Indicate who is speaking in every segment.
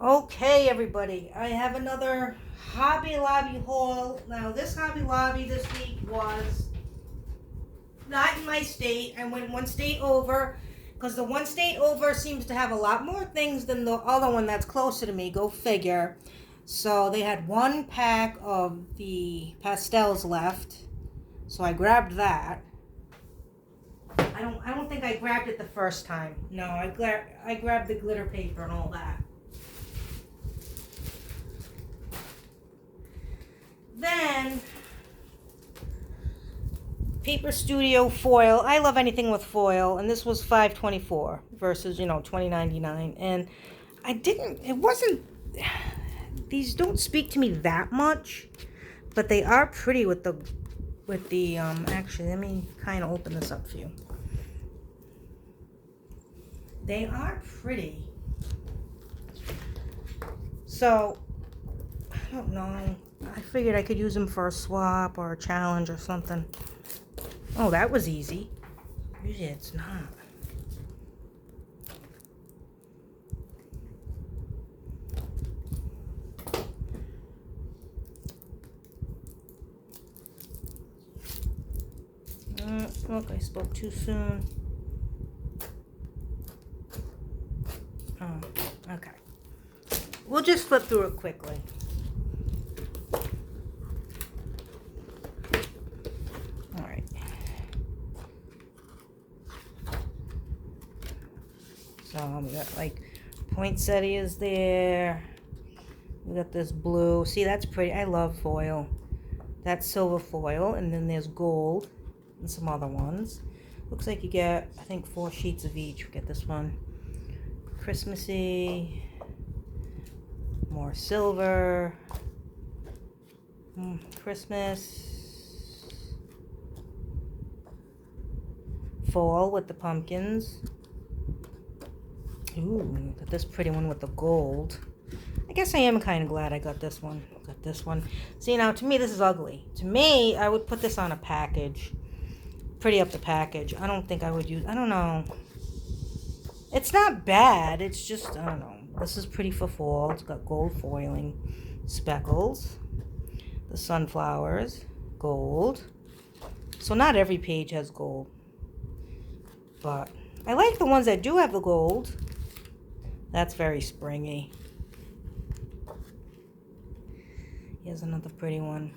Speaker 1: Okay, everybody, I have another Hobby Lobby haul. Now, this Hobby Lobby this week was not in my state. I went one state over because the one state over seems to have a lot more things than the other one that's closer to me. Go figure. So they had one pack of the pastels left. So I grabbed that. I don't think I grabbed it the first time. No, I grabbed the glitter paper and all that. Then Paper Studio foil. I love anything with foil, and this was $5.24 versus $20.99. And I didn't. It wasn't. These don't speak to me that much, but they are pretty with the. Actually, let me kind of open this up for you. They are pretty. So I don't know. I figured I could use them for a swap or a challenge or something. Oh, that was easy. Usually it's not. Look, I spoke too soon. Oh, okay. We'll just flip through it quickly. All right. So we got like poinsettias there. We got this blue. See, that's pretty. I love foil. That's silver foil, and then there's gold and some other ones. Looks like you get, I think, 4 sheets of each. We get this one. Christmassy. More silver. Christmas. Fall with the pumpkins. Ooh, got this pretty one with the gold. I guess I am kind of glad I got this one. Got this one. See, now, to me, this is ugly. To me, I would put this on a package. Pretty up the package. I don't think I would use... I don't know. It's not bad. It's just, I don't know. This is pretty for fall. It's got gold foiling. Speckles. The sunflowers. Gold. So not every page has gold. But I like the ones that do have the gold. That's very springy. Here's another pretty one.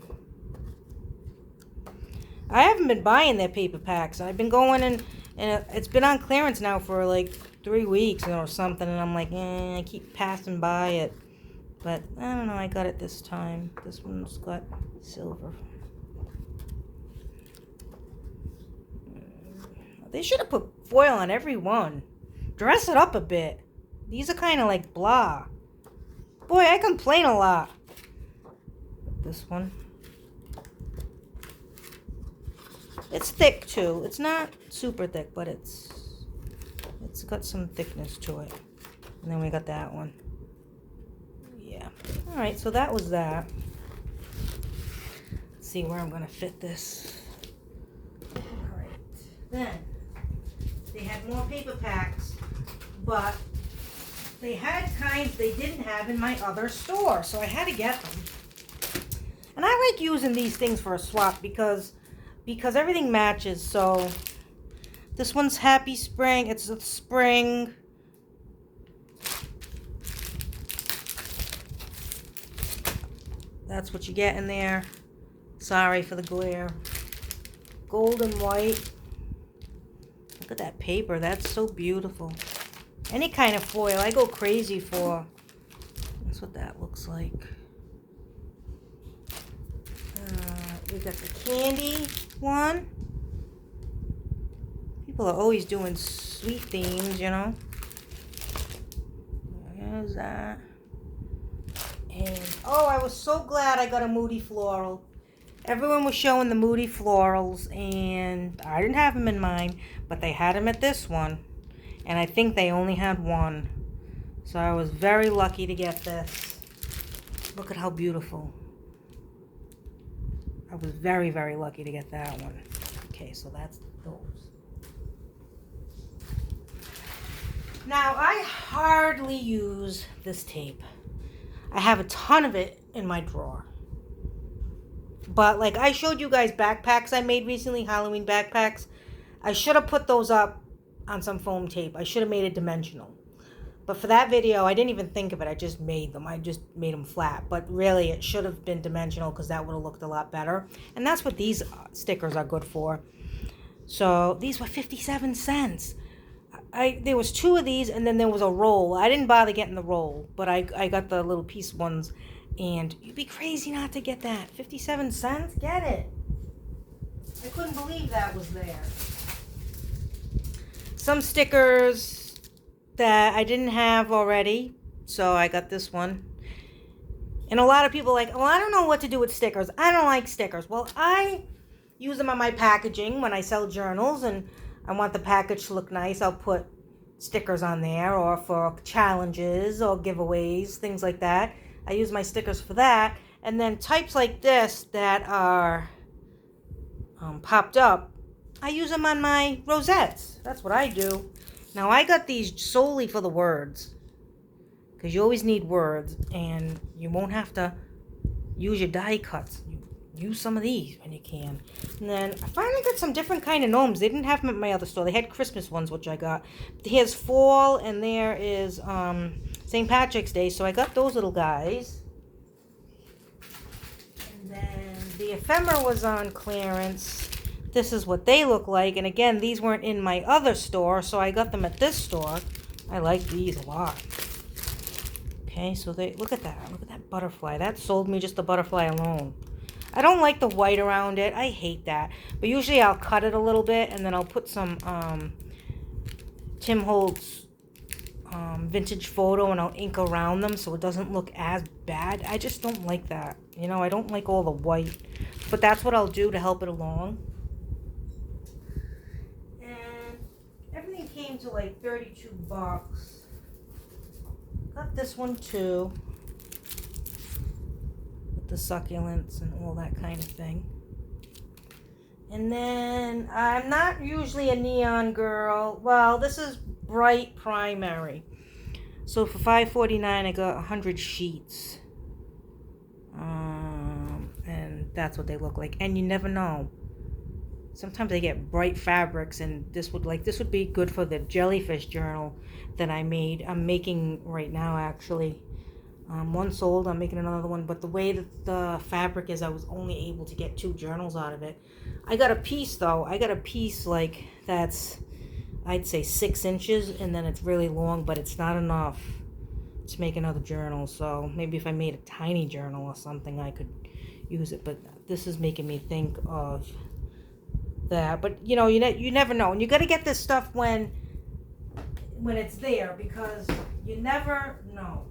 Speaker 1: I haven't been buying their paper packs. I've been going and it's been on clearance now for like 3 weeks or something, and I'm like, I keep passing by it. But I don't know, I got it this time. This one's got silver. They should have put foil on every one. Dress it up a bit. These are kind of like blah. Boy, I complain a lot. This one. It's thick too. It's not super thick, but it's got some thickness to it. And then we got that one. Yeah. All right, so that was that. Let's see where I'm going to fit this. All right. Then they had more paper packs, but they had kinds they didn't have in my other store, so I had to get them. And I like using these things for a swap because everything matches. So this one's Happy Spring. It's a spring. That's what you get in there. Sorry for the glare. Gold and white. Look at that paper. That's so beautiful. Any kind of foil I go crazy for. That's what that looks like. We got the candy one. People are always doing sweet themes, you know. There's that. And, oh, I was so glad I got a Moody Floral. Everyone was showing the Moody Florals, and I didn't have them in mine, but they had them at this one. And I think they only had one. So I was very lucky to get this. Look at how beautiful. I was very, very lucky to get that one. Okay, so that's those. Now, I hardly use this tape. I have a ton of it in my drawer. But like I showed you guys backpacks I made recently, Halloween backpacks. I should have put those up on some foam tape. I should have made it dimensional. But for that video, I didn't even think of it. I just made them. I just made them flat. But really, it should have been dimensional because that would have looked a lot better. And that's what these stickers are good for. So these were 57 cents. There was 2 of these, and then there was a roll. I didn't bother getting the roll, but I got the little piece ones. And you'd be crazy not to get that. 57 cents? Get it. I couldn't believe that was there. Some stickers that I didn't have already, so I got this one. And a lot of people are like, well, I don't know what to do with stickers. I don't like stickers. Well, I use them on my packaging when I sell journals, and I want the package to look nice. I'll put stickers on there, or for challenges or giveaways, things like that. I use my stickers for that. And then types like this that are popped up, I use them on my rosettes. That's what I do. Now, I got these solely for the words, because you always need words, and you won't have to use your die cuts. You use some of these when you can. And then I finally got some different kind of gnomes. They didn't have them at my other store. They had Christmas ones, which I got. Here's fall, and there is St. Patrick's Day, so I got those little guys. And then the ephemera was on clearance. This is what they look like, and again, these weren't in my other store, so I got them at this store. I like these a lot. Okay, so look at that butterfly. That sold me just the butterfly alone. I don't like the white around it. I hate that. But usually I'll cut it a little bit, and then I'll put some Tim Holtz vintage photo, and I'll ink around them so it doesn't look as bad. I just don't like that. You know, I don't like all the white. But that's what I'll do to help it along. And everything came to like $32. Got this one too. The succulents and all that kind of thing. And then I'm not usually a neon girl. Well, this is bright primary. So for $5.49 I got 100 sheets. And that's what they look like. And you never know. Sometimes they get bright fabrics, and this would be good for the jellyfish journal that I'm making right now actually. One sold, I'm making another one, but the way that the fabric is, I was only able to get 2 journals out of it. I got a piece though. I got a piece like that's, I'd say 6 inches, and then it's really long, but it's not enough to make another journal. So maybe if I made a tiny journal or something, I could use it. But this is making me think of that. But you know, you never know, and you got to get this stuff when it's there, because you never know.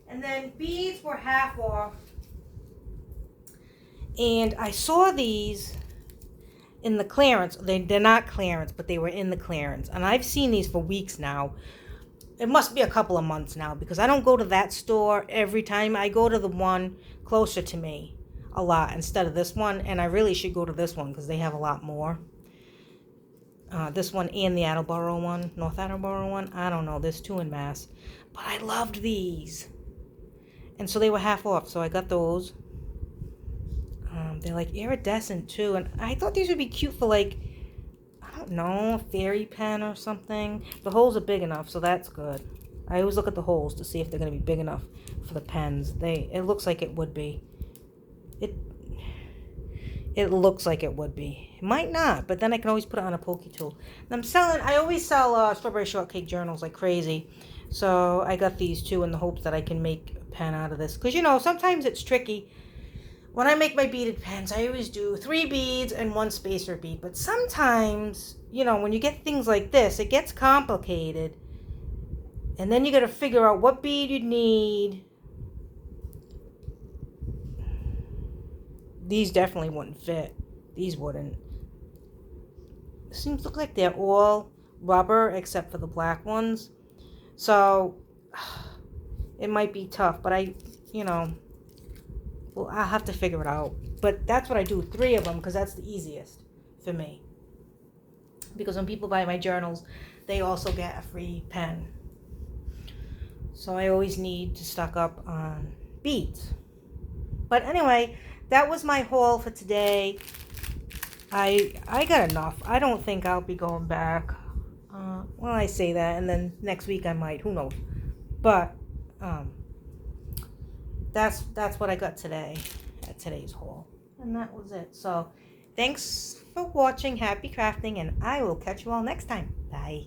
Speaker 1: And then beads were half off. And I saw these in the clearance. They're not clearance, but they were in the clearance. And I've seen these for weeks now. It must be a couple of months now, because I don't go to that store every time. I go to the one closer to me a lot instead of this one. And I really should go to this one because they have a lot more. This one and the Attleboro one, North Attleboro one. I don't know. There's 2 in Mass. But I loved these. And so they were half off, so I got those. They're like iridescent too, and I thought these would be cute for like, I don't know, a fairy pen or something. The holes are big enough, so that's good. I always look at the holes to see if they're going to be big enough for the pens. It looks like it would be. It looks like it would be. It might not, but then I can always put it on a pokey tool. And I always sell strawberry shortcake journals like crazy. So I got these too in the hopes that I can make a pen out of this. Because, you know, sometimes it's tricky. When I make my beaded pens, I always do 3 beads and 1 spacer bead. But sometimes, you know, when you get things like this, it gets complicated. And then you got to figure out what bead you need. These definitely wouldn't fit. These wouldn't. Seems to look like they're all rubber except for the black ones. So it might be tough, but well, I'll have to figure it out. But that's what I do, 3 of them, because that's the easiest for me. Because when people buy my journals, they also get a free pen. So I always need to stock up on beads. But anyway, that was my haul for today. I got enough. I don't think I'll be going back. Well, I say that, and then next week I might. Who knows? But that's what I got today at today's haul, and that was it. So, thanks for watching. Happy crafting, and I will catch you all next time. Bye.